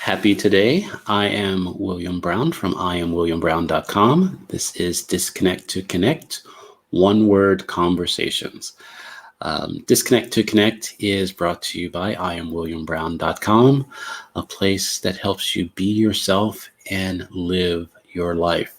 Happy today. I am William Brown from IamWilliamBrown.com. This is Disconnect to Connect, one word conversations. Disconnect to Connect is brought to you by IamWilliamBrown.com, a place that helps you be yourself and live your life.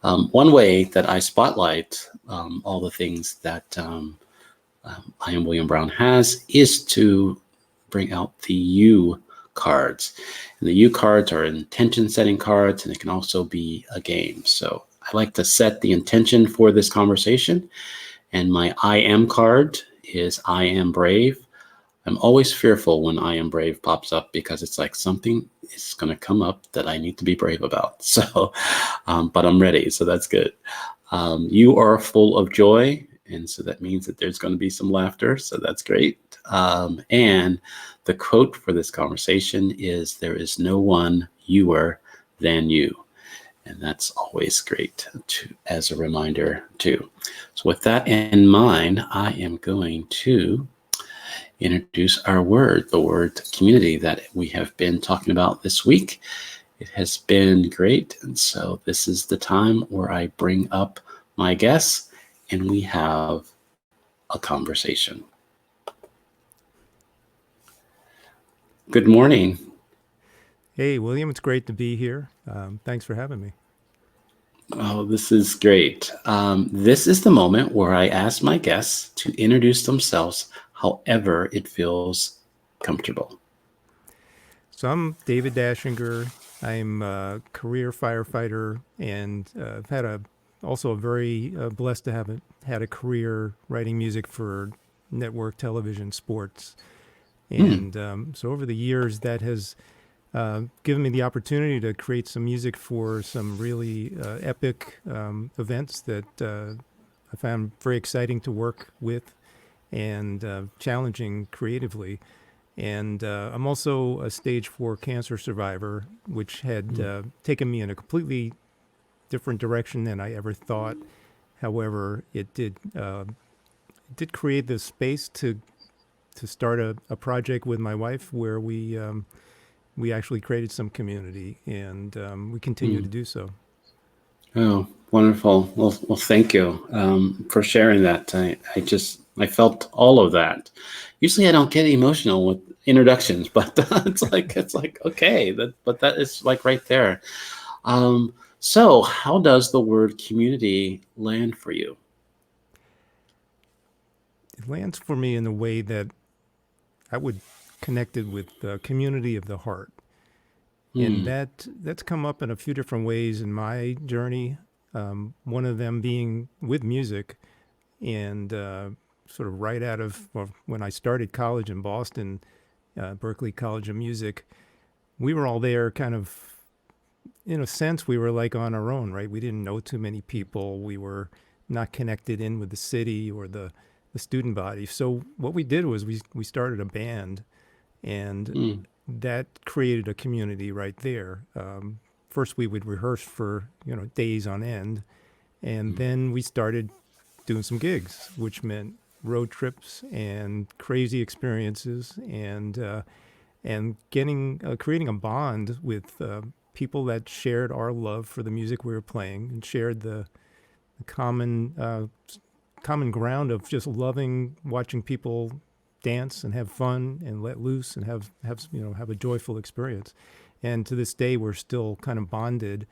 One way that I spotlight all the things that I Am William Brown has is to bring out the U cards. And the U cards are intention setting cards, and it can also be a game. So I like to set the intention for this conversation. And my I am card is I am brave. I'm always fearful when I am brave pops up because it's like something is going to come up that I need to be brave about. So, but I'm ready. So that's good. You are full of joy. And so that means that there's going to be some laughter. So that's great. And the quote for this conversation is, there is no one youer than you. And that's always great as a reminder too. So with that in mind, I am going to introduce our word, the word community that we have been talking about this week. It has been great. And so this is the time where I bring up my guests and we have a conversation. Good morning. Hey, William, it's great to be here. Thanks for having me. Oh, this is great. This is the moment where I ask my guests to introduce themselves however it feels comfortable. So I'm David Dachinger. I'm a career firefighter, and I've had also a very blessed to have had a career writing music for network television, sports, and so over the years that has given me the opportunity to create some music for some really epic events that I found very exciting to work with and challenging creatively. And I'm also a stage 4 cancer survivor, which had taken me in a completely different direction than I ever thought. However, it did create the space to start a project with my wife where we actually created some community, and we continue to do so. Oh, wonderful. Well, thank you for sharing that. I felt all of that. Usually I don't get emotional with introductions, but it's like, okay, but that is like right there. So how does the word community land for you? It lands for me in a way that I would connect it with the community of the heart. And that's come up in a few different ways in my journey. One of them being with music, and sort of right out of when I started college in Boston, Berklee College of Music, we were all there kind of, in a sense, we were like on our own, right? We didn't know too many people. We were not connected in with the city or the student body. So what we did was we started a band, and that created a community right there. First, we would rehearse for days on end, and then we started doing some gigs, which meant road trips and crazy experiences, and creating a bond with people that shared our love for the music we were playing and shared the common ground of just loving watching people dance and have fun and let loose and have a joyful experience. And to this day, we're still kind of bonded.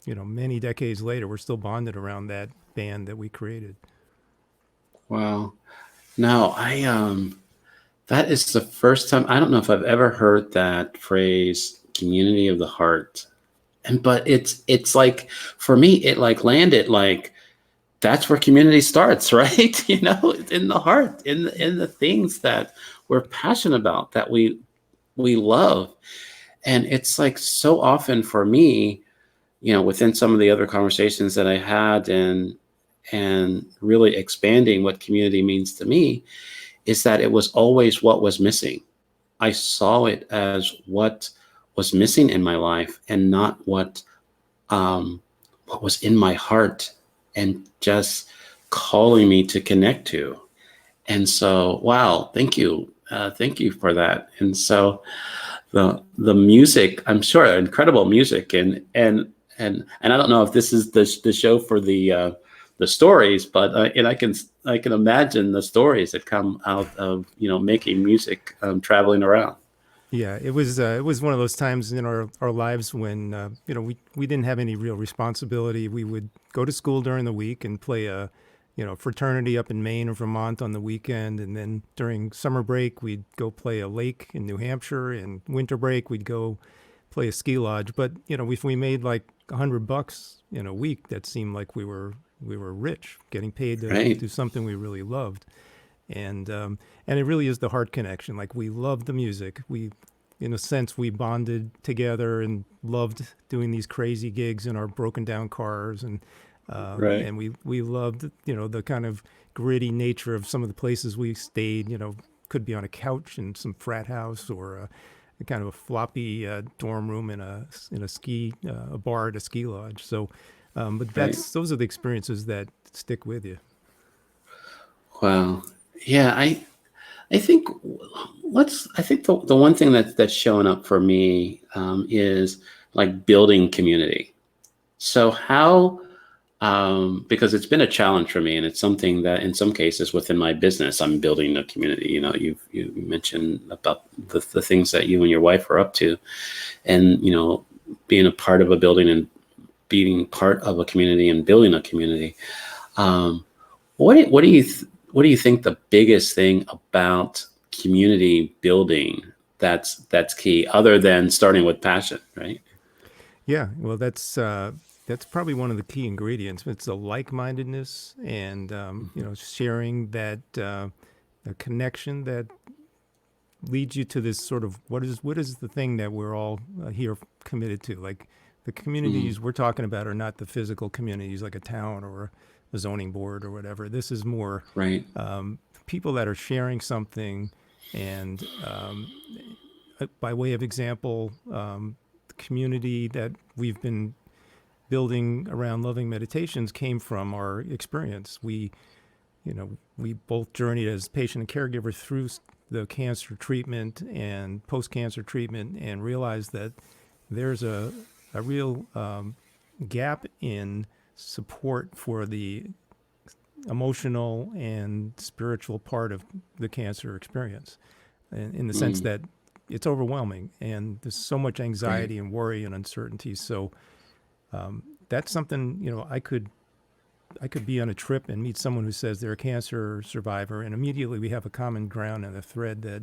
Many decades later, we're still bonded around that band that we created. Wow. No, that is the first time. I don't know if I've ever heard that phrase, community of the heart. But it's like, for me, it like landed like, that's where community starts, right? In the heart, in the things that we're passionate about, that we love. And it's like, so often for me, within some of the other conversations that I had, and really expanding what community means to me, is that it was always what was missing. I saw it as what was missing in my life, and not what was in my heart and just calling me to connect to. And so, wow, thank you. Thank you for that. And so the music, I'm sure, incredible music, and I don't know if this is the show for the stories, but and I can imagine the stories that come out of making music, traveling around. Yeah, it was one of those times in our lives when we didn't have any real responsibility. We would go to school during the week and play a fraternity up in Maine or Vermont on the weekend, and then during summer break we'd go play a lake in New Hampshire, and winter break we'd go play a ski lodge. But if we made like $100 in a week, that seemed like we were rich, getting paid to Right, do something we really loved. And it really is the heart connection. Like, we loved the music. We, in a sense, we bonded together and loved doing these crazy gigs in our broken down cars, right, and we loved the kind of gritty nature of some of the places we stayed. Could be on a couch in some frat house, or a kind of a floppy dorm room in a bar at a ski lodge. So, but right. those are the experiences that stick with you. Wow. Yeah, I think I think the one thing that's showing up for me, is like building community. So how, because it's been a challenge for me, and it's something that in some cases within my business, I'm building a community. You mentioned about the things that you and your wife are up to, and being a part of a building and being part of a community and building a community. Um, what do you think the biggest thing about community building that's key, other than starting with passion, right? Yeah, well, that's probably one of the key ingredients. It's a like-mindedness, and Mhm. sharing that a connection that leads you to this sort of what is the thing that we're all here committed to. Like, the Mm, communities we're talking about are not the physical communities like a town or a zoning board or whatever. This is more right, people that are sharing something, and by way of example, the community that we've been building around loving meditations came from our experience. We both journeyed as patient and caregiver through the cancer treatment and post-cancer treatment, and realized that there's a real gap in support for the emotional and spiritual part of the cancer experience, in the sense mm, that it's overwhelming and there's so much right, anxiety and worry and uncertainty. So that's something, I could be on a trip and meet someone who says they're a cancer survivor, and immediately we have a common ground and a thread that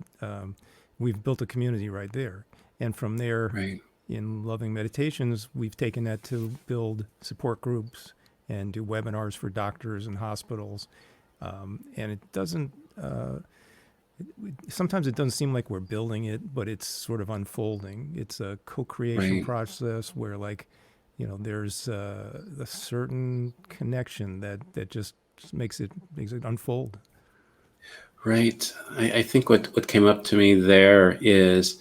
we've built a community right there. And from there, right, in Loving Meditations, we've taken that to build support groups and do webinars for doctors and hospitals. And it doesn't, sometimes it doesn't seem like we're building it, but it's sort of unfolding. It's a co-creation right, process where, like, there's a certain connection that just makes it unfold. right. I think what came up to me there is,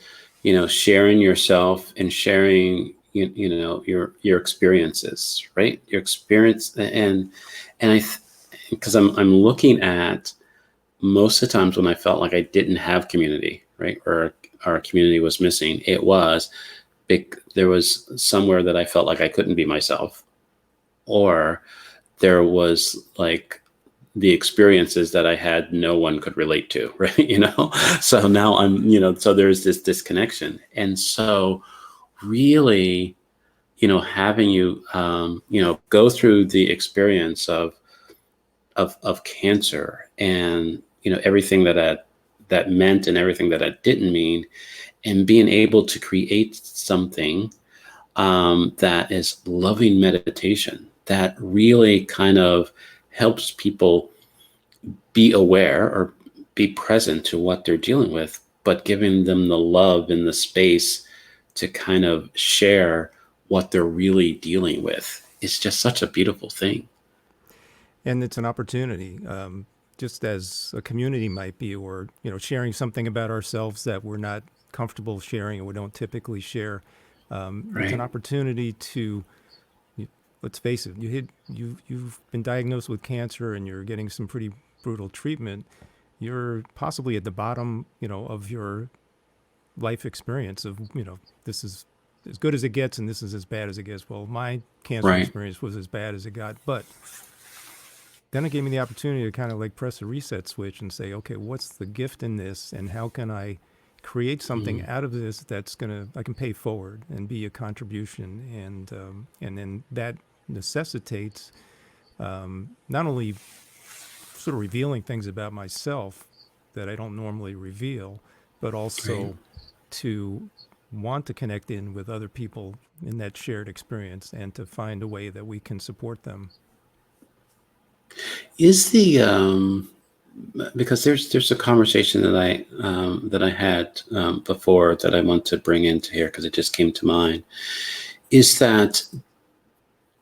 sharing yourself and sharing, your experiences, right? Your experience, and because I'm looking at most of the times when I felt like I didn't have community, right, or our community was missing, it was big. There was somewhere that I felt like I couldn't be myself, or there was like the experiences that I had, no one could relate to, right? So now so there's this disconnection. And so really, having you, go through the experience of cancer, and, everything that meant and everything that it didn't mean, and being able to create something, that is loving meditation, that really kind of helps people be aware or be present to what they're dealing with, but giving them the love and the space to kind of share what they're really dealing with. It's just such a beautiful thing. And it's an opportunity, just as a community might be, or sharing something about ourselves that we're not comfortable sharing or we don't typically share. It's an Right. opportunity to, let's face it, you've been diagnosed with cancer and you're getting some pretty brutal treatment. You're possibly at the bottom, of your life experience of, this is as good as it gets and this is as bad as it gets. Well, my cancer Right. experience was as bad as it got, but then it gave me the opportunity to kind of like press a reset switch and say, okay, what's the gift in this, and how can I create something Mm. out of this that's I can pay forward and be a contribution, and then that necessitates not only sort of revealing things about myself that I don't normally reveal, but Right. also to want to connect in with other people in that shared experience and to find a way that we can support them. Is the because there's a conversation that I had before that I want to bring into here because it just came to mind. Is that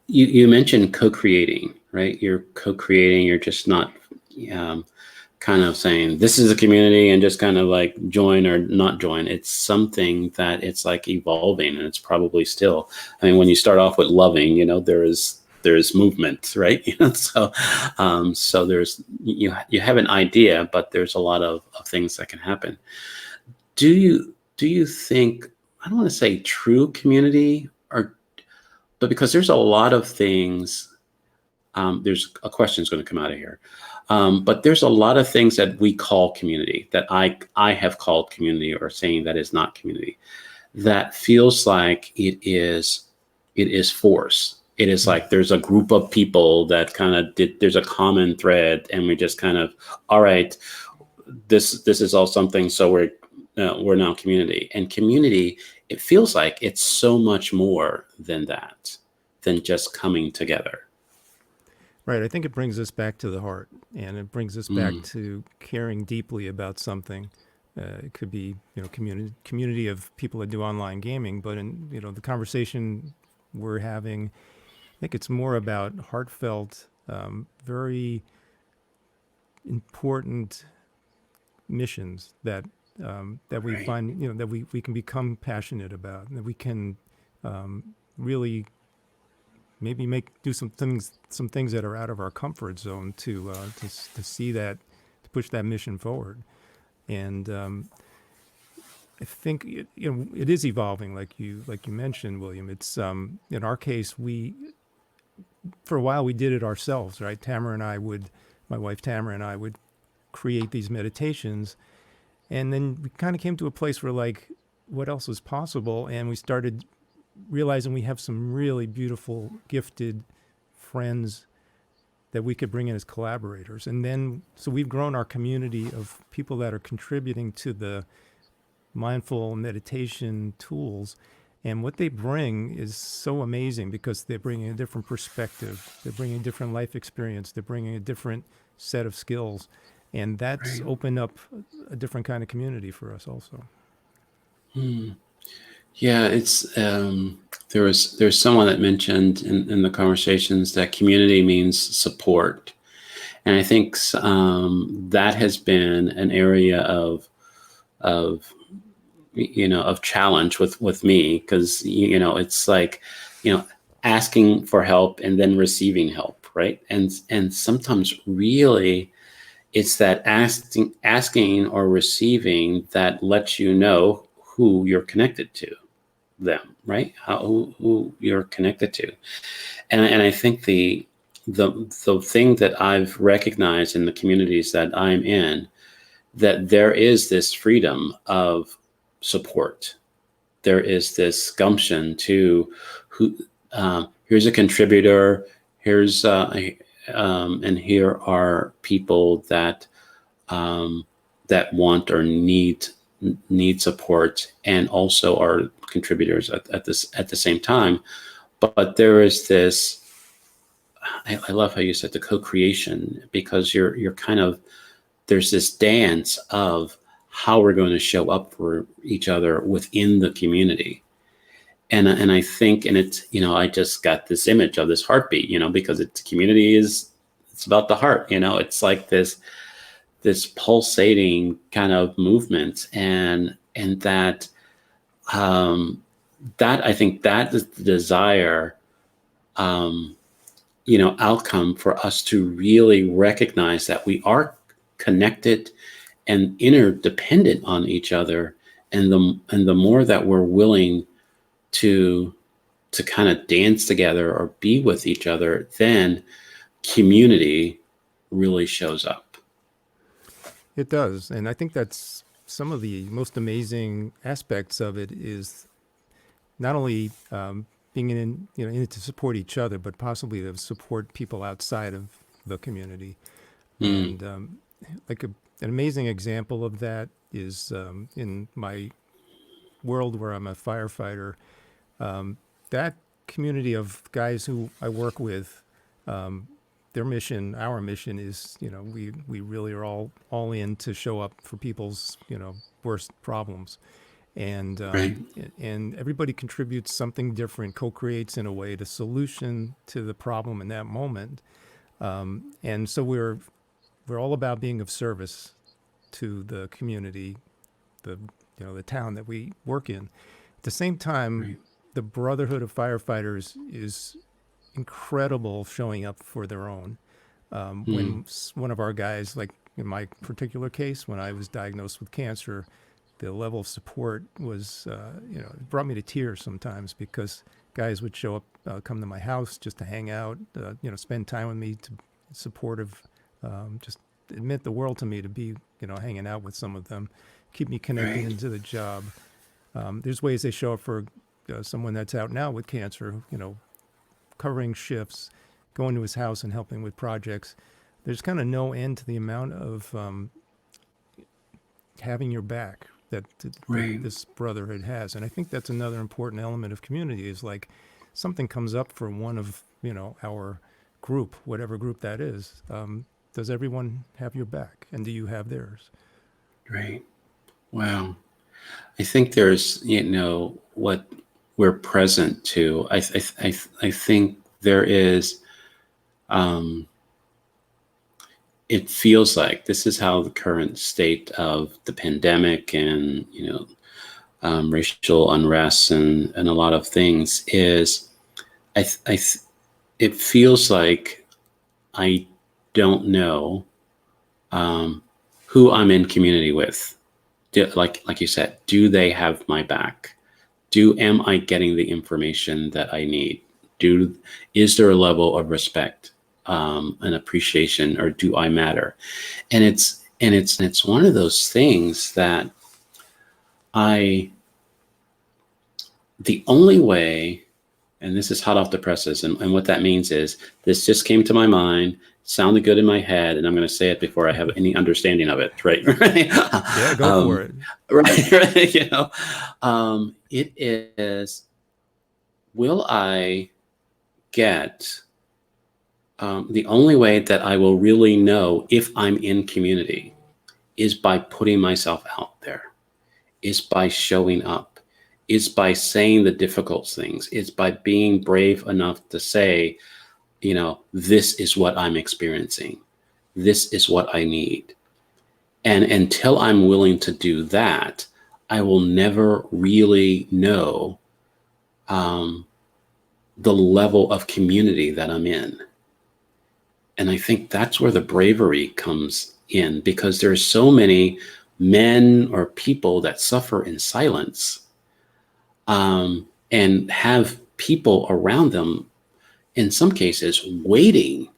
you mentioned co-creating, right? You're co-creating. You're just not um, kind of saying this is a community and just kind of like join or not join. It's something that it's like evolving, and it's probably still. I mean, when you start off with loving, there's movement, right? So there's you have an idea, but there's a lot of things that can happen. Do you think, I don't want to say true community, or but because there's a lot of things, there's a question is going to come out of here. But there's a lot of things that we call community, that I have called community, or saying that is not community, that feels like it is force. It is Mm. like there's a group of people that kind of there's a common thread, and we just kind of, all right, this is all something, so we're now community. And community, it feels like it's so much more than that, than just coming together. Right. I think it brings us back to the heart, and it brings us back Mm, to caring deeply about something. It could be, community of people that do online gaming, but in, the conversation we're having, I think it's more about heartfelt, very important missions that we right. find, that we can become passionate about, that we can really maybe do some things that are out of our comfort zone to see that, to push that mission forward. And I think it is evolving, like you mentioned, William. It's in our case, we for a while we did it ourselves, right? My wife Tamara and I would create these meditations, and then we kind of came to a place where, like, what else is possible, and we started realizing we have some really beautiful, gifted friends that we could bring in as collaborators. And then, so we've grown our community of people that are contributing to the mindful meditation tools. And what they bring is so amazing because they're bringing a different perspective, they're bringing a different life experience, they're bringing a different set of skills. And that's Right. opened up a different kind of community for us also. Hmm. Yeah, it's there's someone that mentioned in the conversations that community means support, and I think that has been an area of of challenge with me, because it's like, asking for help and then receiving help, right? And sometimes really it's that asking or receiving that lets you know who you're connected to, them, right? Who you're connected to. And I think the thing that I've recognized in the communities that I'm in, that there is this freedom of support. There is this gumption to who, here's a contributor, here's and here are people that want or need support, and also are contributors at the same time. But there is this. I love how you said the co-creation, because you're kind of, there's this dance of how we're going to show up for each other within the community. And I think, and it's, I just got this image of this heartbeat, because it's community it's about the heart, it's like this pulsating kind of movement, and um that I think that is the desire, um outcome for us to really recognize that we are connected and interdependent on each other, And the more that we're willing to kind of dance together or be with each other, then community really shows up. It does. And I think that's some of the most amazing aspects of it is not only being in it to support each other, but possibly to support people outside of the community. Mm, And like an amazing example of that is in my world where I'm a firefighter. That community of guys who I work with, their mission, our mission is, we really are all in to show up for people's, worst problems, and right, and everybody contributes something different, co-creates in a way the solution to the problem in that moment, and so we're all about being of service to the community, the the town that we work in. At the same time, right. the brotherhood of firefighters is incredible, showing up for their own. Mm, When one of our guys, like in my particular case, when I was diagnosed with cancer, the level of support was, it brought me to tears sometimes because guys would show up, come to my house just to hang out, spend time with me, to supportive, just it meant the world to me to be, hanging out with some of them, keep me connected right, into the job. There's ways they show up for someone that's out now with cancer, covering shifts, going to his house and helping with projects. There's kind of no end to the amount of having your back that right. this brotherhood has, and I think that's another important element of community. Is like something comes up for one of our group, whatever group that is. Does everyone have your back, and do you have theirs? Right. Wow. I think there's, what we're present to. I think there is, um, it feels like this is how the current state of the pandemic and, racial unrest and a lot of things is, I, th- I, th- it feels like I don't know, um, who I'm in community with. Like you said, do they have my back? Am I getting the information that I need? Is there a level of respect, and appreciation, or do I matter? And it's one of those things that I the only way, and this is hot off the presses, and what that means is this just came to my mind, sounded good in my head, and I'm going to say it before I have any understanding of it, right? Yeah, go for um, it. right. It is, will I get, the only way that I will really know if I'm in community is by putting myself out there, is by showing up, is by saying the difficult things, is by being brave enough to say, this is what I'm experiencing. This is what I need. And until I'm willing to do that, I will never really know, um, the level of community that I'm in. And I think that's where the bravery comes in, because there's so many men or people that suffer in silence, and have people around them, in some cases, waiting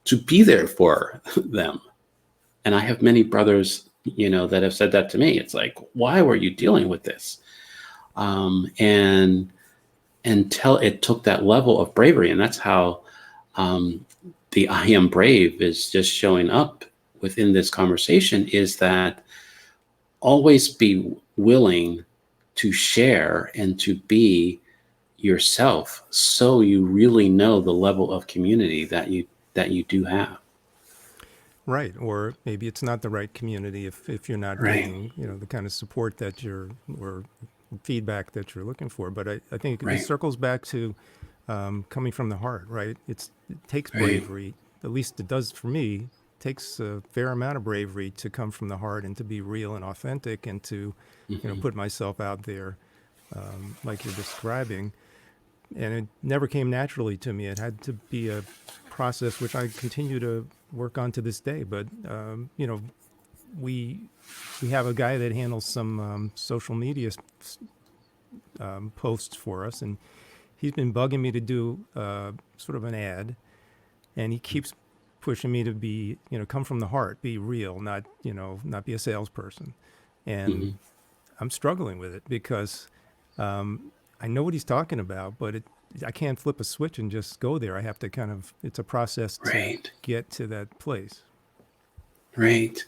to be there for them. And I have many brothers, that have said that to me. It's like, why were you dealing with this? And until it took that level of bravery, and that's how, um, the I am brave is just showing up within this conversation, is that always be willing to share and to be yourself, so you really know the level of community that you do have. Right. Or maybe it's not the right community if you're not Right, getting, the kind of support that you're or feedback that you're looking for. But I think this right, circles back to coming from the heart, right? It takes right. bravery, at least it does for me. It takes a fair amount of bravery to come from the heart and to be real and authentic and to, Hmm. put myself out there, like you're describing. And it never came naturally to me. It had to be a process which I continue to work on to this day. But we have a guy that handles some social media posts for us, and he's been bugging me to do sort of an ad, and he keeps pushing me to be, come from the heart, be real, not, not be a salesperson. And I'm struggling with it because I know what he's talking about, but I can't flip a switch and just go there. I have to it's a process to Right. get to that place. Right.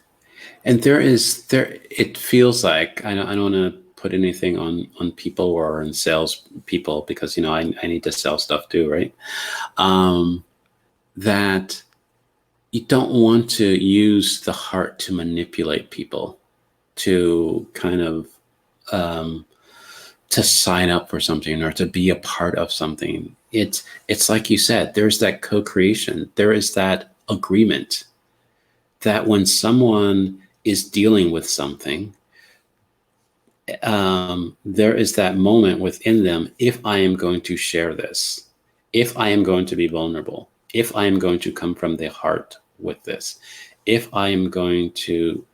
And it feels like, I don't want to put anything on people or on sales people, because, I need to sell stuff too, right? That you don't want to use the heart to manipulate people, to kind of, to sign up for something or to be a part of something. It's like you said, there's that co-creation, there is that agreement that when someone is dealing with something, there is that moment within them: if I am going to share this, if I am going to be vulnerable, if I am going to come from the heart with this, if I am going to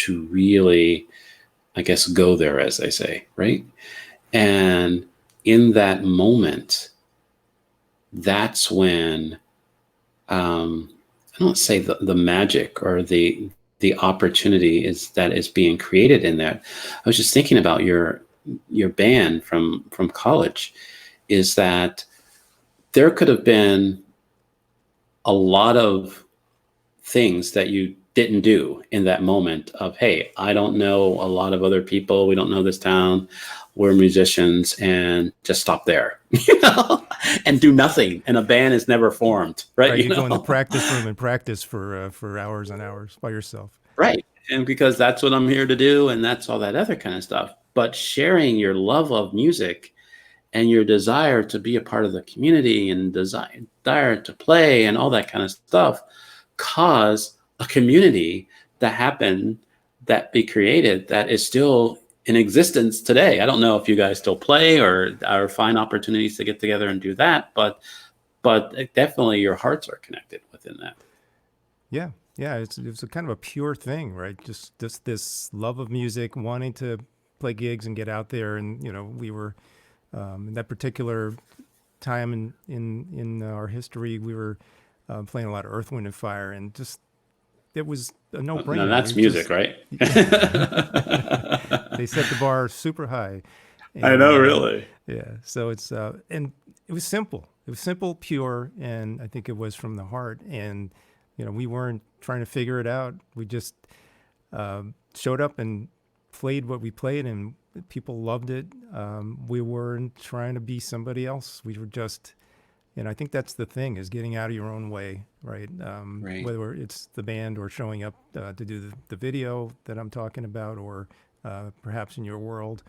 really, I guess, go there, as they say, right? And in that moment, that's when, I don't say the magic or the opportunity that is being created in that. I was just thinking about your band from college, is that there could have been a lot of things that you didn't do in that moment of, hey, I don't know a lot of other people, we don't know this town, we're musicians, and just stop there, and do nothing, and a band is never formed, right? You go in the practice room and practice for hours and hours by yourself. Right. And because that's what I'm here to do, and that's all that other kind of stuff. But sharing your love of music and your desire to be a part of the community and desire to play and all that kind of stuff cause a community that be created, that is still in existence today. I don't know if you guys still play or find opportunities to get together and do that, but definitely your hearts are connected within that. Yeah. It's a kind of a pure thing, right? Just this love of music, wanting to play gigs and get out there. And, we were, in that particular time in our history, we were playing a lot of Earth, Wind and Fire, and just, it was a no-brainer. Now that's music, right? They set the bar super high. And, I know, really. Yeah. So it's, and it was simple. It was simple, pure, and I think it was from the heart. And, we weren't trying to figure it out. We just showed up and played what we played, and people loved it. We weren't trying to be somebody else. We were just, I think that's the thing, is getting out of your own way, right? Right. Whether it's the band or showing up to do the video that I'm talking about, or perhaps in your world,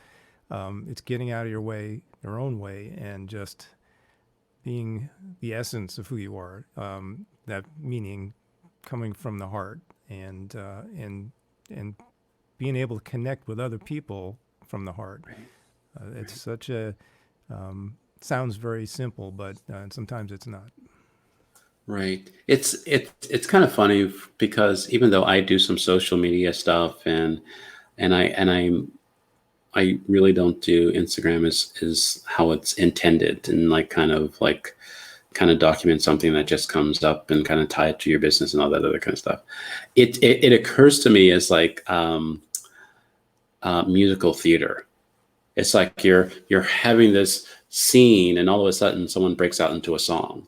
it's getting out of your own way, and just being the essence of who you are. That meaning coming from the heart, and being able to connect with other people from the heart. Right. It's such a sounds very simple, but sometimes it's not. Right. It's kind of funny, because even though I do some social media stuff, and I really don't do Instagram is how it's intended, and kind of document something that just comes up and kind of tie it to your business and all that other kind of stuff. It occurs to me as like musical theater. It's like you're having this scene, and all of a sudden someone breaks out into a song,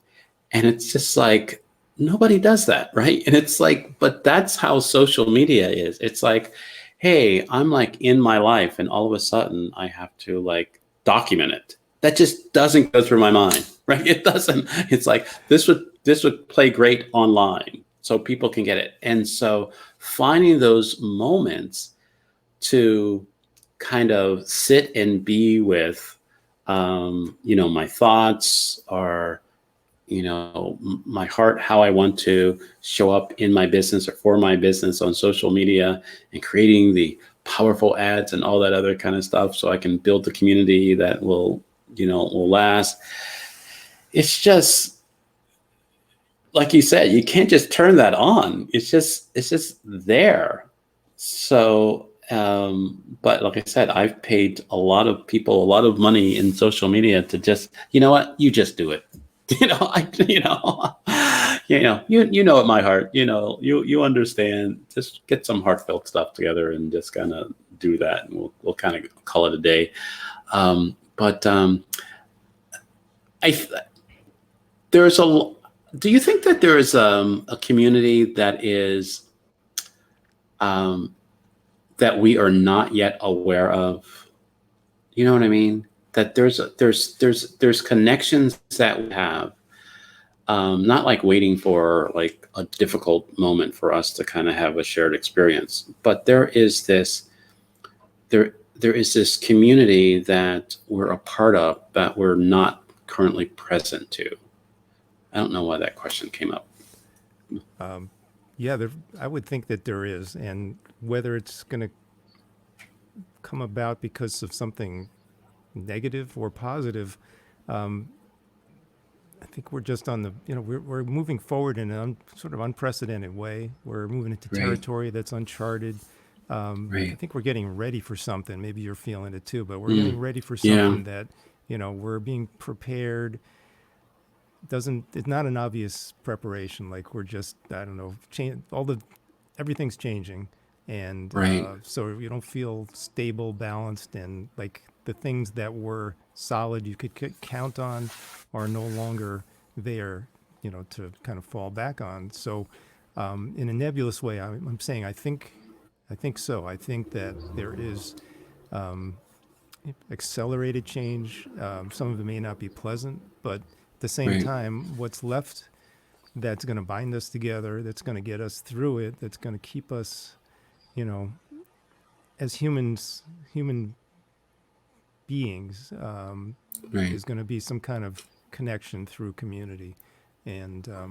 and it's just like, nobody does that, right? And it's like, but that's how social media is. It's like, hey, I'm like in my life, and all of a sudden I have to like document it. That just doesn't go through my mind, right? It doesn't. It's like, this would play great online, so people can get it. And so finding those moments to kind of sit and be with, my thoughts, or, my heart, how I want to show up in my business or for my business on social media, and creating the powerful ads and all that other kind of stuff, so I can build the community that will last. It's just, like you said, you can't just turn that on. It's just there. So, but like I said, I've paid a lot of people a lot of money in social media to just, you know what, you just do it. You know at my heart, you understand. Just get some heartfelt stuff together and just kind of do that, and we'll kind of call it a day. But I th- there's a. Do you think that there is a community that is um, that we are not yet aware of? You know what I mean? That there's connections that we have, not like waiting for like a difficult moment for us to kind of have a shared experience, but there is this community that we're a part of that we're not currently present to. I don't know why that question came up. Yeah, I would think that there is, and whether it's going to come about because of something negative or positive, I think we're just on the, we're moving forward in an sort of unprecedented way. We're moving into Right, territory that's uncharted. I right. think we're getting ready for something. Maybe you're feeling it too, but we're getting Mm, ready for yeah, something that, we're being prepared. It's not an obvious preparation. Like we're just, I don't know, everything's changing. And right, so you don't feel stable, balanced, and like the things that were solid you could count on are no longer there, to kind of fall back on. So, in a nebulous way, I'm saying I think so. I think that there is accelerated change. Some of it may not be pleasant, but at the same right, time, what's left that's going to bind us together, that's going to get us through it, that's going to keep us, you know, as human beings, right. is going to be some kind of connection through community, and I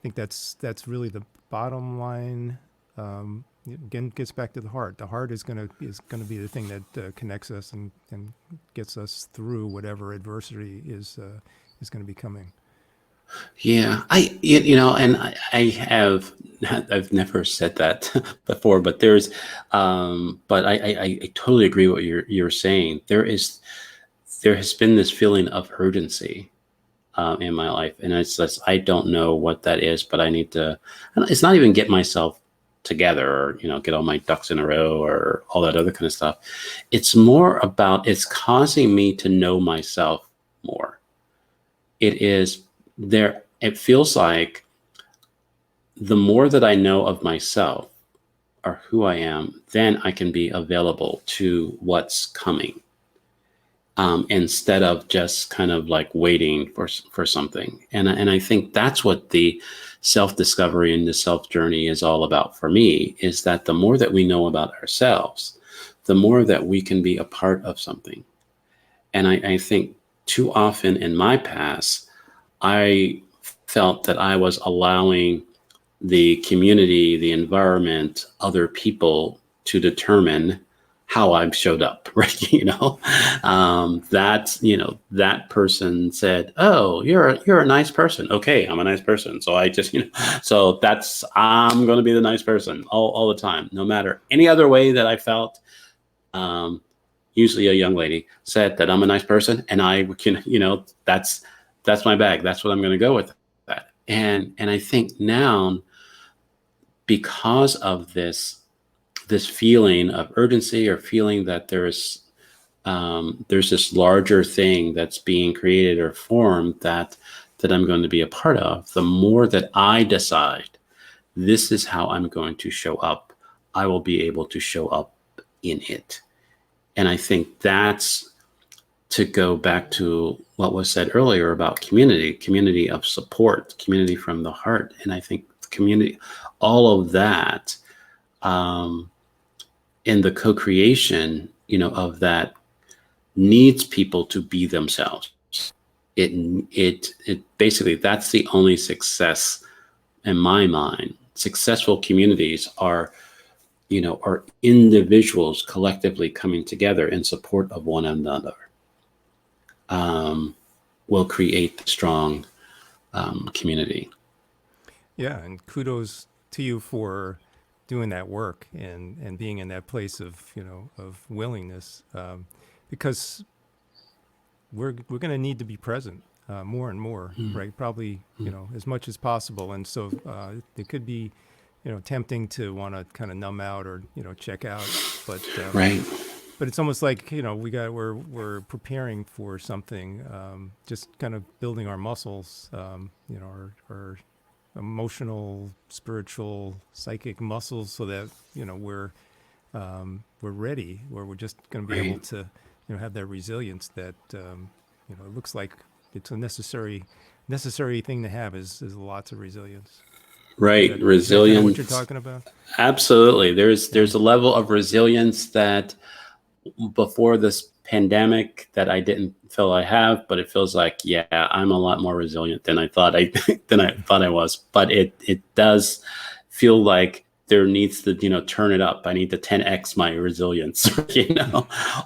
think that's really the bottom line. Again, gets back to the heart. The heart is gonna be the thing that connects us and gets us through whatever adversity is going to be coming. Yeah, and I have I've never said that before, but but I totally agree with what you're saying. There has been this feeling of urgency in my life, and it's just I don't know what that is, but I need to. It's not even get myself together or get all my ducks in a row or all that other kind of stuff. It's more about it's causing me to know myself more. It is there. It feels like the more that I know of myself or who I am, then I can be available to what's coming, instead of just kind of like waiting for something. And I think that's what the self discovery and the self journey is all about for me. Is that the more that we know about ourselves, the more that we can be a part of something. And I think too often in my past, I felt that I was allowing the community, the environment, other people to determine how I've showed up, right? That person said, "Oh, you're a nice person." Okay, I'm a nice person, so I just, so that's I'm going to be the nice person all the time, no matter any other way that I felt. Um, Usually, a young lady said that I'm a nice person, and I can, that's my bag. That's what I'm going to go with that. And I think now because of this feeling of urgency or feeling that there's this larger thing that's being created or formed that I'm going to be a part of, the more that I decide this is how I'm going to show up, I will be able to show up in it. And I think that's to go back to what was said earlier about community of support, community from the heart. And I think community, all of that, um, in the co-creation, of that needs people to be themselves. It basically that's the only success in my mind. Successful communities are individuals collectively coming together in support of one another. Um, will create the strong community. Yeah, and kudos to you for doing that work and being in that place of, of willingness, because we're going to need to be present more and more, right? Probably, as much as possible. And so it could be, tempting to want to kind of numb out or, check out, but Right. but it's almost like, we're preparing for something, just kind of building our muscles, our emotional, spiritual, psychic muscles, so that we're ready, where we're just going to be able Right. to have that resilience that it looks like it's a necessary thing to have, is lots of resilience. Right. Is that kind of what you're Resilience. talking about? Absolutely. Yeah. There's a level of resilience that before this pandemic that I didn't feel I have, but it feels like, yeah, I'm a lot more resilient than I thought I was. But it does feel like there needs to, turn it up. I need to 10x my resilience,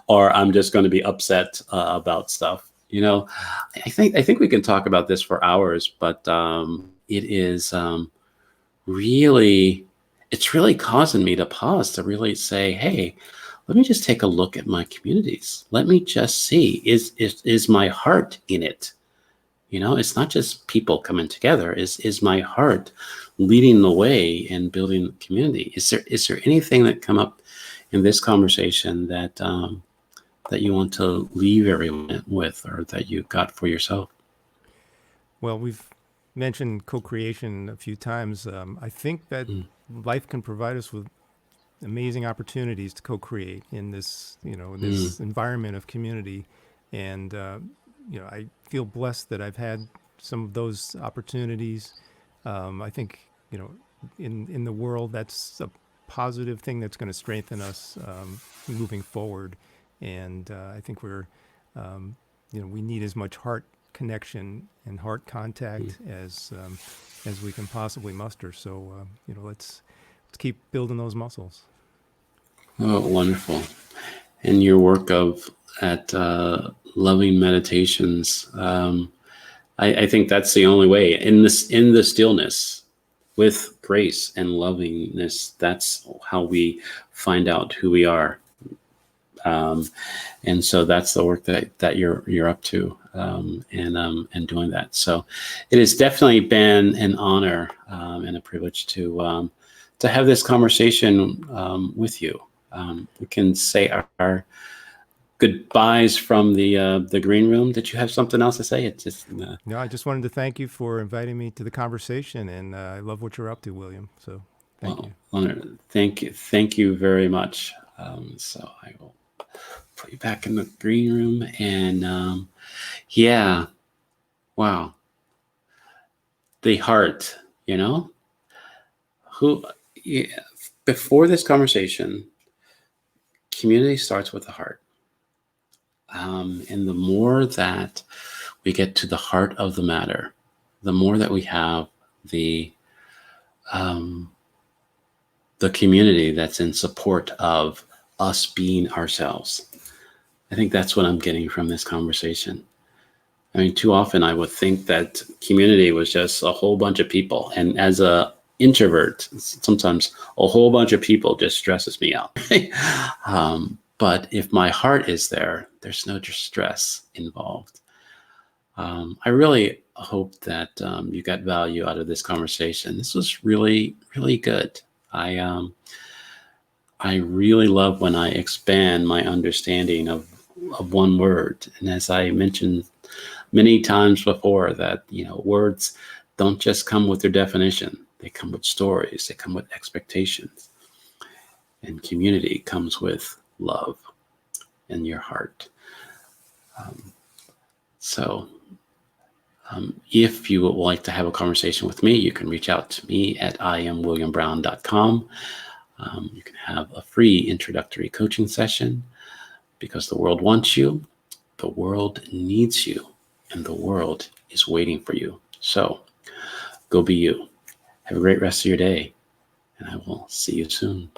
or I'm just going to be upset about stuff. I think we can talk about this for hours, but it is really, it's really causing me to pause to really say, hey, let me just take a look at my communities. Let me just see, is my heart in it? It's not just people coming together. Is my heart leading the way in building community? Is there anything that come up in this conversation that that you want to leave everyone with, or that you got for yourself? Well, we've mentioned co-creation a few times. I think that Mm, life can provide us with amazing opportunities to co-create in this, in mm, this environment of community. And, I feel blessed that I've had some of those opportunities. I think, in the world, that's a positive thing that's going to strengthen us, moving forward. And I think we need as much heart connection and heart mm. contact as we can possibly muster. So, let's keep building those muscles. Oh, wonderful. And your work of at loving meditations. I think that's the only way in the stillness, with grace and lovingness. That's how we find out who we are. Um, and so that's the work that you're up to, and doing that. So it has definitely been an honor, and a privilege to have this conversation with you. We can say our goodbyes from the green room. Did you have something else to say? It just No, I just wanted to thank you for inviting me to the conversation, and I love what you're up to, William. So thank well, you. thank you very much. So I will put you back in the green room, and yeah, wow, the heart. Who yeah, before this conversation, community starts with the heart, and the more that we get to the heart of the matter, the more that we have the um, the community that's in support of us being ourselves. I think that's what I'm getting from this conversation. I mean, too often I would think that community was just a whole bunch of people, and as a introvert, sometimes a whole bunch of people just stresses me out. But if my heart is there, there's no stress involved. I really hope that you got value out of this conversation. This was really, really good. I I really love when I expand my understanding of one word. And as I mentioned many times before, that words don't just come with their definition. They come with stories. They come with expectations. And community comes with love in your heart. Um, so if you would like to have a conversation with me, you can reach out to me at IamWilliamBrown.com. You can have a free introductory coaching session, because the world wants you, the world needs you, and the world is waiting for you. So go be you. Have a great rest of your day, and I will see you soon.